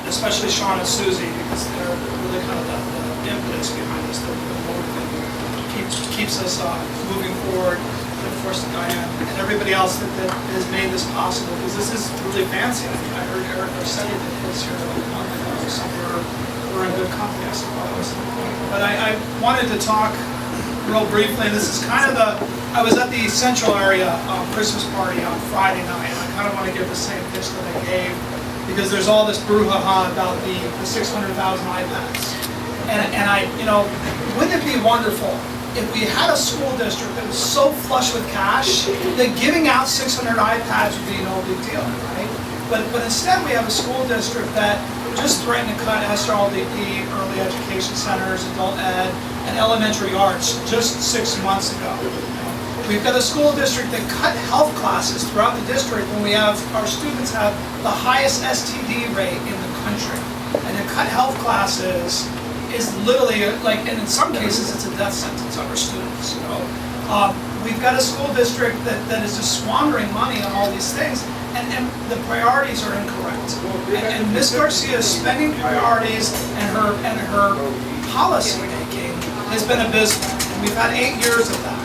especially Sean and Susie, because they're really kind of the impetus behind this, the motivator, keeps us moving forward. And of course, Diane and everybody else that has made this possible, because this is really fancy. I mean, I heard Eric Rossetti that his here a month ago, so we're in good company, I suppose. But I wanted to talk real briefly, and this is kind of I was at the Central area Christmas party on Friday night, and I kind of want to give the same pitch that I gave, because there's all this brouhaha about the 600,000 iPads. And I, wouldn't it be wonderful if we had a school district that was so flush with cash that giving out 600 iPads would be no big deal, right? But instead we have a school district that just threatened to cut SRLDP, early education centers, adult ed, and elementary arts just 6 months ago. We've got a school district that cut health classes throughout the district when our students have the highest STD rate in the country. And to cut health classes is literally, and in some cases it's a death sentence on our students. We've got a school district that is just squandering money on all these things, and the priorities are incorrect. And Ms. Garcia's spending priorities and her policy making has been abysmal. And we've had 8 years of that.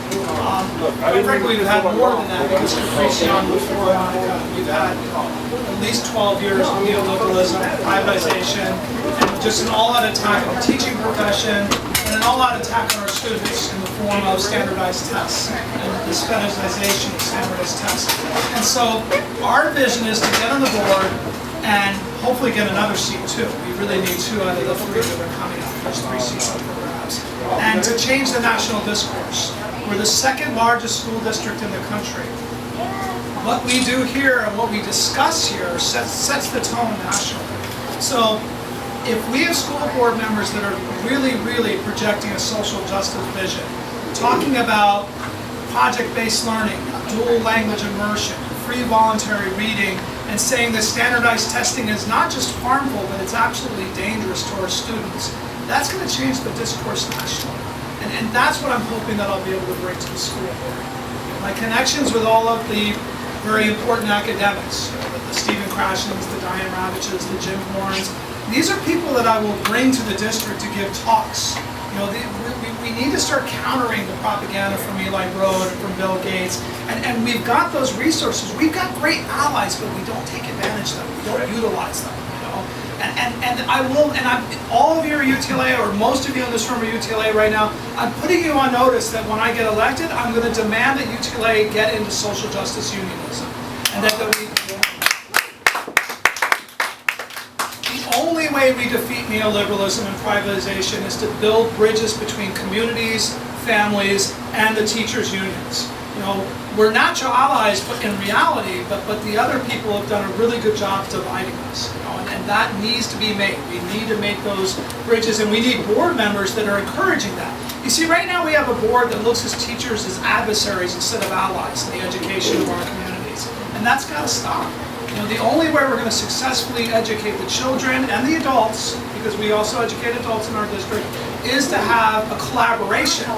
Quite frankly, we've had more than that, because Capricion before Monica, we've had at least 12 years of neoliberalism, privatization, and just an all-out attack on the teaching profession, and an all-out attack on our students in the form of standardized tests and the standardization of standardized tests. And so our vision is to get on the board and hopefully get another seat too. We really need 2 out of the 3 that are coming up. There's 3 seats up for grabs. And to change the national discourse. We're the 2nd largest school district in the country. What we do here and what we discuss here sets the tone nationally. So if we have school board members that are really, really projecting a social justice vision, talking about project-based learning, dual language immersion, free voluntary reading, and saying that standardized testing is not just harmful, but it's absolutely dangerous to our students, that's going to change the discourse nationally. And that's what I'm hoping that I'll be able to bring to the school board. My connections with all of the very important academics, the Stephen Krashens, the Diane Ravitches, the Jim Horns, these are people that I will bring to the district to give talks. We need to start countering the propaganda from Eli Road and from Bill Gates, and we've got those resources. We've got great allies, but we don't take advantage of them. We don't utilize them. And all of you are UTLA, or most of you in this room are UTLA right now. I'm putting you on notice that when I get elected, I'm going to demand that UTLA get into social justice unionism, and that the only way we defeat neoliberalism and privatization is to build bridges between communities, families, and the teachers' unions. We're natural allies, but in reality, but the other people have done a really good job dividing us. And that needs to be made. We need to make those bridges, and we need board members that are encouraging that. You see, right now we have a board that looks at teachers as adversaries instead of allies in the education of our communities, and that's got to stop. The only way we're going to successfully educate the children and the adults, because we also educate adults in our district, is to have a collaboration.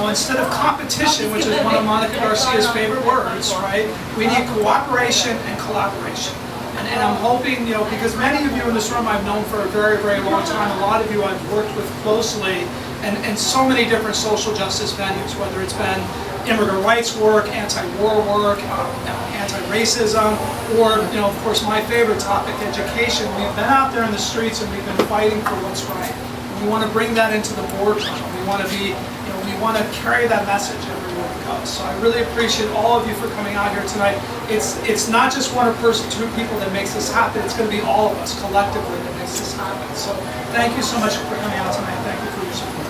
Instead of competition, which is one of Monica Garcia's favorite words, right? We need cooperation and collaboration. And I'm hoping, because many of you in this room I've known for a very, very long time. A lot of you I've worked with closely, and so many different social justice venues, whether it's been immigrant rights work, anti-war work, anti-racism, or, of course, my favorite topic, education. We've been out there in the streets and we've been fighting for what's right. And we want to bring that into the boardroom. We want to we want to carry that message everywhere we go. So I really appreciate all of you for coming out here tonight. It's not just one person, 2 people that makes this happen. It's going to be all of us collectively that makes this happen. So thank you so much for coming out tonight. Thank you for your support.